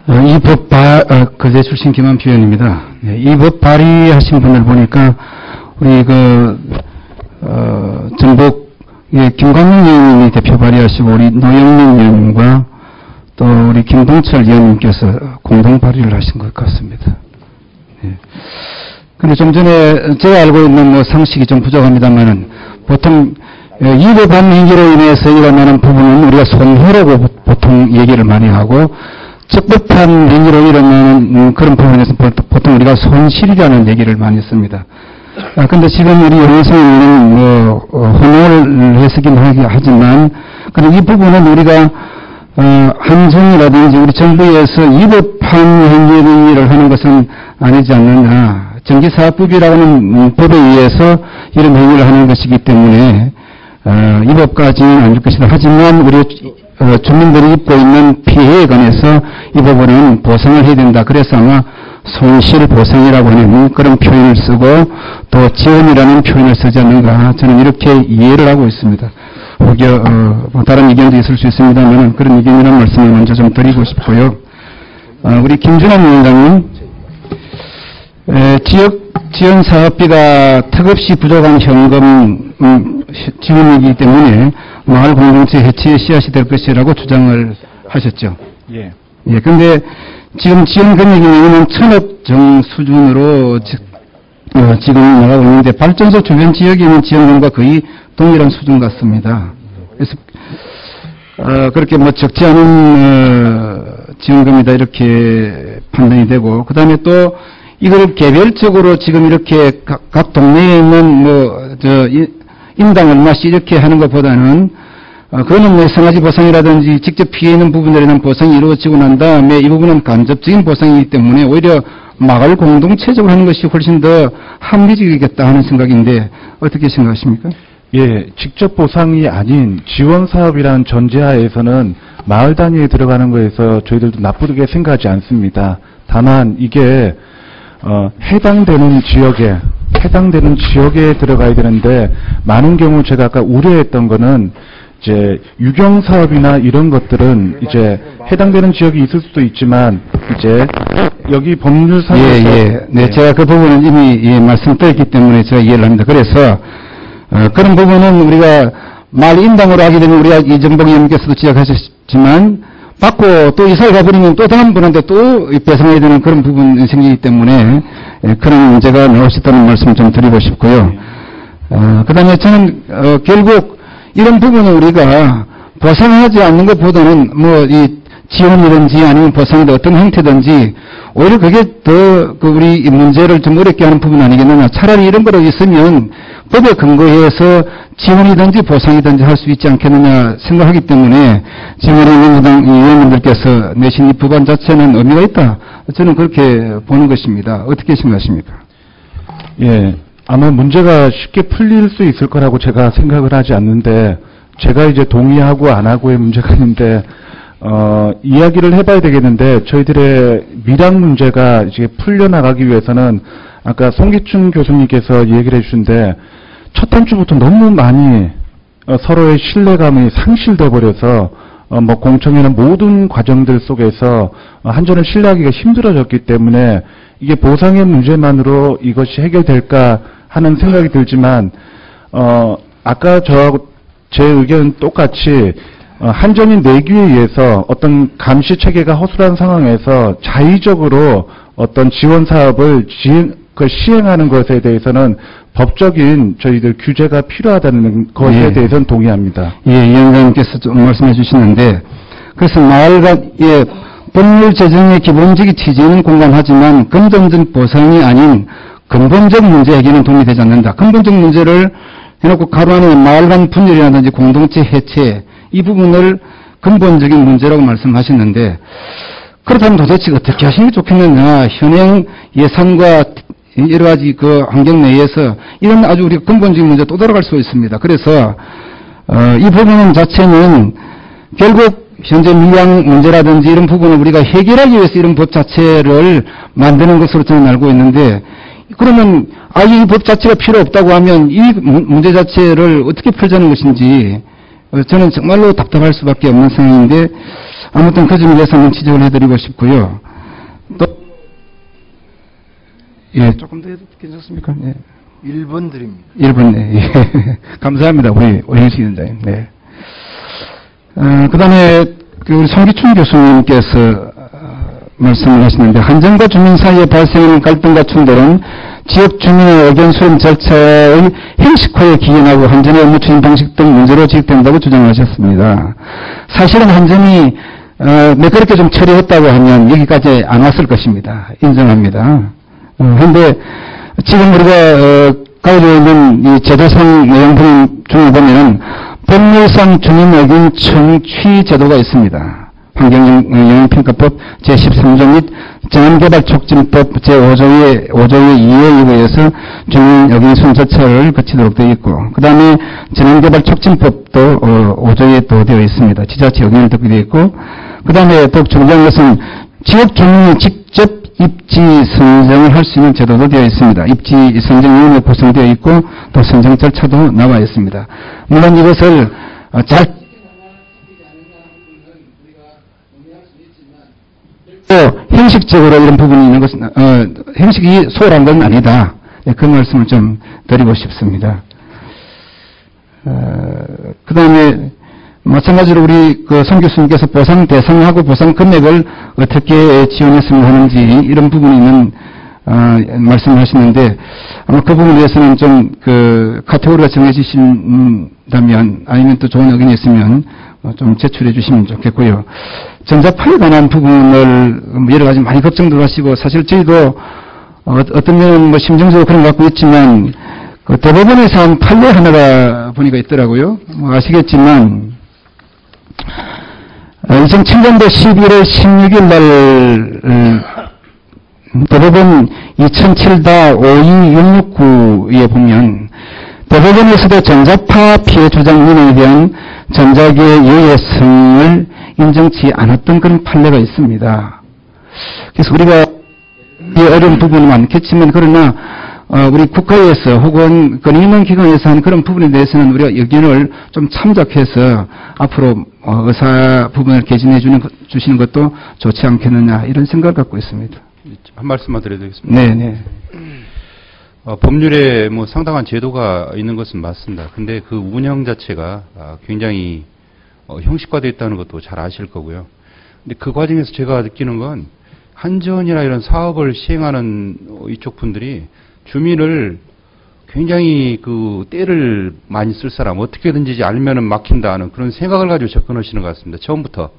이 법 거제 출신 김한표 의원입니다. 네, 이 법 발의하신 분을 보니까 우리 전북의 김광민 의원님이 대표 발의하시고 우리 노영민 의원님과 또 우리 김동철 의원님께서 공동 발의를 하신 것 같습니다. 네. 근데 좀 전에 제가 알고 있는 상식이 좀 부족합니다만은 보통 이 법안 행위로 인해서 일어나는 부분은 우리가 손해라고 보통 얘기를 많이 하고 적법한 행위로 일어나는 그런 부분에서 보통 우리가 손실이라는 얘기를 많이 씁니다. 근데 지금 우리 영성은 혼용을 해석긴 하지만, 그럼 이 부분은 우리가, 한정이라든지 우리 정부에서 위법한 행위를 하는 것은 아니지 않느냐. 정기사업법이라는 법에 의해서 이런 행위를 하는 것이기 때문에, 이 법까지는 아닐 것이다. 하지만 우리 주민들이 입고 있는 피해에 관해서 이 부분은 보상을 해야 된다. 그래서 아마 손실보상이라고 하는 그런 표현을 쓰고 또 지원이라는 표현을 쓰지 않는가, 저는 이렇게 이해를 하고 있습니다. 다른 의견도 있을 수 있습니다만 그런 의견이라는 말씀을 먼저 좀 드리고 싶고요. 우리 김준환 위원장님, 지역 지원 사업비가 턱없이 부족한 현금 지원이기 때문에 마을 공동체 해체의 씨앗이 될 것이라고 주장을 하셨죠. 예. 예. 근데 지금 지원 금액이 1,000억 정 수준으로 지금 나가고 있는데 발전소 주변 지역에 있는 지원금과 거의 동일한 수준 같습니다. 그래서 그렇게 적지 않은 지원금이다 이렇게 판단이 되고, 그 다음에 또 이걸 개별적으로 지금 이렇게 각 동네에 있는 인당 얼마씩 이렇게 하는 것보다는 그거는 생활지 보상이라든지 직접 피해 있는 부분들에 대한 보상이 이루어지고 난 다음에 이 부분은 간접적인 보상이기 때문에 오히려 마을 공동체적으로 하는 것이 훨씬 더 합리적이겠다 하는 생각인데 어떻게 생각하십니까? 예, 직접 보상이 아닌 지원 사업이라는 전제하에서는 마을 단위에 들어가는 거에서 저희들도 나쁘게 생각하지 않습니다. 다만 이게 해당되는 지역에 들어가야 되는데, 많은 경우 제가 아까 우려했던 거는 이제 유경 사업이나 이런 것들은 이제 해당되는 지역이 있을 수도 있지만 이제 여기 법률상에서 네, 제가 그 부분은 이미 말씀드렸기 때문에 제가 이해를 합니다. 그래서 그런 부분은 우리가 말 인당으로 하게 되면 우리가 이정복 의원님께서도 지적하셨지만 받고 또 이사를 가버리면 또 다른 분한테 또 배상해야 되는 그런 부분이 생기기 때문에 그런 문제가 나올 수 있다는 말씀을 좀 드리고 싶고요. 그 다음에 저는 결국 이런 부분은 우리가 보상하지 않는 것보다는 이 지원이든지 아니면 보상이든 어떤 형태든지 오히려 그게 더 우리 이 문제를 좀 어렵게 하는 부분 아니겠느냐. 차라리 이런 거로 있으면 법에 근거해서 지원이든지 보상이든지 할 수 있지 않겠느냐 생각하기 때문에 지금 우리 민주당 의원님들께서 내신 이 법안 자체는 의미가 있다. 저는 그렇게 보는 것입니다. 어떻게 생각하십니까? 예, 아마 문제가 쉽게 풀릴 수 있을 거라고 제가 생각을 하지 않는데, 제가 이제 동의하고 안 하고의 문제가 있는데, 이야기를 해봐야 되겠는데, 저희들의 밀항 문제가 이제 풀려나가기 위해서는 아까 송기춘 교수님께서 얘기를 해주신데, 첫 단추부터 너무 많이 서로의 신뢰감이 상실돼 버려서 공청회는 모든 과정들 속에서 한전을 신뢰하기가 힘들어졌기 때문에 이게 보상의 문제만으로 이것이 해결될까 하는 생각이 들지만, 아까 저하고 제 의견은 똑같이 한전이 내기에 의해서 어떤 감시 체계가 허술한 상황에서 자의적으로 어떤 지원 사업을 시행하는 것에 대해서는 법적인 저희들 규제가 필요하다는 것에 대해서는 동의합니다. 예, 위원장님께서 좀 말씀해 주시는데, 그래서 마을의 법률 제정의 기본적인 취지는 공감하지만 근본적 보상이 아닌 근본적 문제 해결은 도움이 되지 않는다. 근본적 문제를 해놓고 가로 안에 마을 간 분열이라든지 공동체 해체, 이 부분을 근본적인 문제라고 말씀하셨는데, 그렇다면 도대체 어떻게 하시는 게 좋겠느냐. 현행 예산과 여러 가지 환경 내에서 이런 아주 우리가 근본적인 문제 또 돌아갈 수 있습니다. 그래서 이 부분 자체는 결국 현재 밀양 문제라든지 이런 부분을 우리가 해결하기 위해서 이런 법 자체를 만드는 것으로 저는 알고 있는데, 그러면 이 법 자체가 필요 없다고 하면 이 문제 자체를 어떻게 풀자는 것인지 저는 정말로 답답할 수밖에 없는 상황인데 아무튼 그 점에 대해서 한번 지적을 해드리고 싶고요. 또 예, 조금 더 해도 괜찮습니까? 예. 1분 드립니다. 1분, 네. 예. 감사합니다. 우리 오영식 위원장님. 네. 그 다음에, 우리 송기춘 교수님께서 말씀을 하시는데, 한정과 주민 사이에 발생하는 갈등과 충돌은 지역 주민의 의견 수렴 절차의 형식화에 기인하고 한전의 업무 추진 방식 등 문제로 지적된다고 주장하셨습니다. 사실은 한전이 매끄럽게 좀 처리했다고 하면 여기까지 안 왔을 것입니다. 인정합니다. 그런데 지금 우리가 가지고 있는 이 제도상 내용 중에 보면은 법률상 주민의견 청취 제도가 있습니다. 환경영향평가법 제13조 및 재난개발촉진법 제5조의 2에 의해서 주민의견 수렴 절차를 거치도록 되어 있고, 그 다음에 재난개발촉진법도 5조에 또 되어 있습니다. 지자체 의견을 듣게 되어 있고, 그 다음에 더욱 중요한 것은 지역 주민이 직접 입지 선정을 할 수 있는 제도도 되어 있습니다. 입지 선정위원회 구성되어 있고 또 선정 절차도 나와 있습니다. 물론 이것을 잘 형식적으로 이런 부분이 있는 것은 형식이 소홀한 건 아니다. 그 말씀을 좀 드리고 싶습니다. 그 다음에 마찬가지로 우리 송 교수님께서 보상 대상하고 보상 금액을 어떻게 지원했으면 하는지 이런 부분이 있는 말씀을 하시는데 아마 그 부분에 대해서는 좀 카테고리가 정해지신다면 아니면 또 좋은 의견이 있으면 좀 제출해 주시면 좋겠고요. 전자파에 관한 부분을 여러 가지 많이 걱정도 하시고 사실 저희도 어떤 면은 심정적으로 그런 것 같고 있지만 대법원에서 한 판례 하나가 보니까 있더라고요. 아시겠지만 2007년도 11월 16일 날 대법원 2007-52669에 보면 대법원에서도 전자파 피해 주장인에 대한 전자기의 유해성을 인정치 않았던 그런 판례가 있습니다. 그래서 우리가 어려운 부분은 많겠지만 그러나 우리 국회에서 혹은 권위 있는 기관에서 한 그런 부분에 대해서는 우리가 의견을 좀 참작해서 앞으로 의사 부분을 개진해 주시는 것도 좋지 않겠느냐 이런 생각을 갖고 있습니다. 한 말씀만 드려도 되겠습니다. 네네. 법률에 뭐 상당한 제도가 있는 것은 맞습니다. 근데 그 운영 자체가 굉장히 형식화되어 있다는 것도 잘 아실 거고요. 근데 그 과정에서 제가 느끼는 건 한전이나 이런 사업을 시행하는 이쪽 분들이 주민을 굉장히 때를 많이 쓸 사람, 어떻게든지 알면은 막힌다는 그런 생각을 가지고 접근하시는 것 같습니다. 처음부터.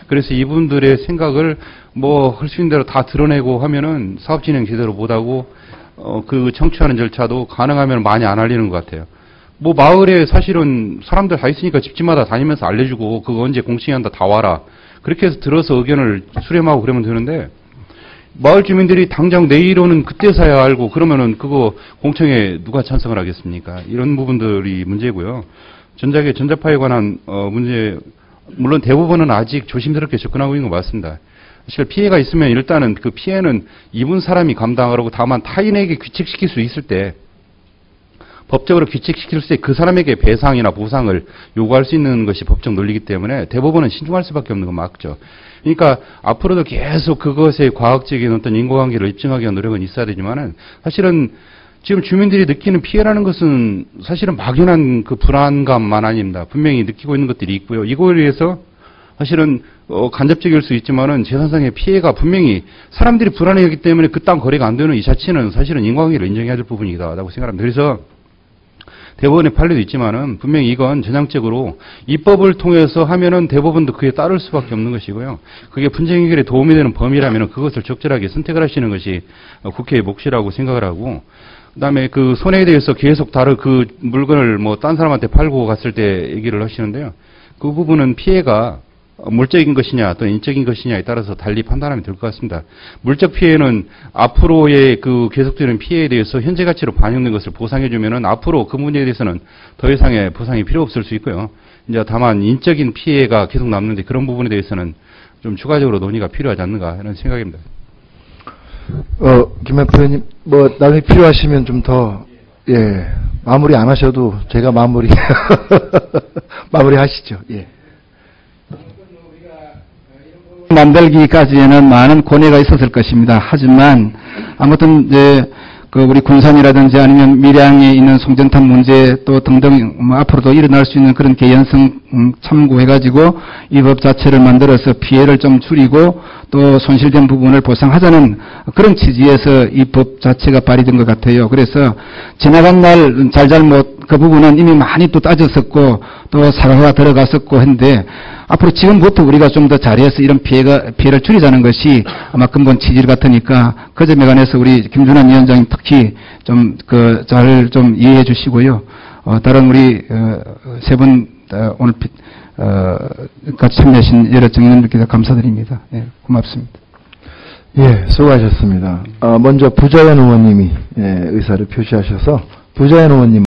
그래서 이분들의 생각을 할 수 있는 대로 다 드러내고 하면은 사업 진행 제대로 못하고, 청취하는 절차도 가능하면 많이 안 알리는 것 같아요. 마을에 사실은 사람들 다 있으니까 집집마다 다니면서 알려주고, 그거 언제 공청회한다 다 와라. 그렇게 해서 들어서 의견을 수렴하고 그러면 되는데, 마을 주민들이 당장 내일 오는 그때서야 알고 그러면은 그거 공청회 누가 찬성을 하겠습니까? 이런 부분들이 문제고요. 전자파에 관한 문제, 물론 대부분은 아직 조심스럽게 접근하고 있는 거 맞습니다. 사실 피해가 있으면 일단은 그 피해는 입은 사람이 감당하고 다만 타인에게 규칙시킬 수 있을 때 법적으로 규칙시킬 때 그 사람에게 배상이나 보상을 요구할 수 있는 것이 법적 논리이기 때문에 대법원은 신중할 수밖에 없는 건 맞죠. 그러니까 앞으로도 계속 그것의 과학적인 어떤 인과관계를 입증하기 위한 노력은 있어야 되지만은 사실은 지금 주민들이 느끼는 피해라는 것은 사실은 막연한 그 불안감만 아닙니다. 분명히 느끼고 있는 것들이 있고요. 이거에 의해서 사실은 간접적일 수 있지만은 재산상의 피해가 분명히 사람들이 불안해하기 때문에 그 땅 거래가 안 되는 이 자체는 사실은 인과관계를 인정해야 될 부분이다라고 생각합니다. 그래서 대법원의 판례도 있지만은 분명히 이건 전향적으로 입법을 통해서 하면은 대법원도 그에 따를 수밖에 없는 것이고요. 그게 분쟁 해결에 도움이 되는 범위라면은 그것을 적절하게 선택을 하시는 것이 국회의 몫이라고 생각을 하고, 그다음에 그 손해에 대해서 계속 그 물건을 딴 사람한테 팔고 갔을 때 얘기를 하시는데요. 그 부분은 피해가 물적인 것이냐 또 인적인 것이냐에 따라서 달리 판단하면 될 것 같습니다. 물적 피해는 앞으로의 그 계속되는 피해에 대해서 현재 가치로 반영된 것을 보상해 주면은 앞으로 그 문제에 대해서는 더 이상의 보상이 필요 없을 수 있고요. 이제 다만 인적인 피해가 계속 남는데 그런 부분에 대해서는 좀 추가적으로 논의가 필요하지 않는가 하는 생각입니다. 김현표 의원님, 나중에 필요하시면 좀 더, 마무리 안 하셔도 제가 마무리 하시죠. 예. 만들기까지에는 많은 고뇌가 있었을 것입니다. 하지만 아무튼 이제 그 우리 군산이라든지 아니면 밀양에 있는 송전탑 문제 또 등등 뭐 앞으로도 일어날 수 있는 그런 개연성 참고해가지고 이 법 자체를 만들어서 피해를 좀 줄이고 또 손실된 부분을 보상하자는 그런 취지에서 이 법 자체가 발의된 것 같아요. 그래서 지나간 날 잘잘못 그 부분은 이미 많이 또 따졌었고 또 사과가 들어갔었고 했는데 앞으로 지금부터 우리가 좀 더 잘해서 이런 피해를 줄이자는 것이 아마 근본 취지 같으니까 그 점에 관해서 우리 김준환 위원장님 특히 좀 잘 좀 이해해 주시고요. 다른 우리 세 분 오늘 같이 참여하신 여러 정의원들께서 감사드립니다. 예, 고맙습니다. 예, 수고하셨습니다. 먼저 부자연 의원님이 의사를 표시하셔서 부자연 의원님.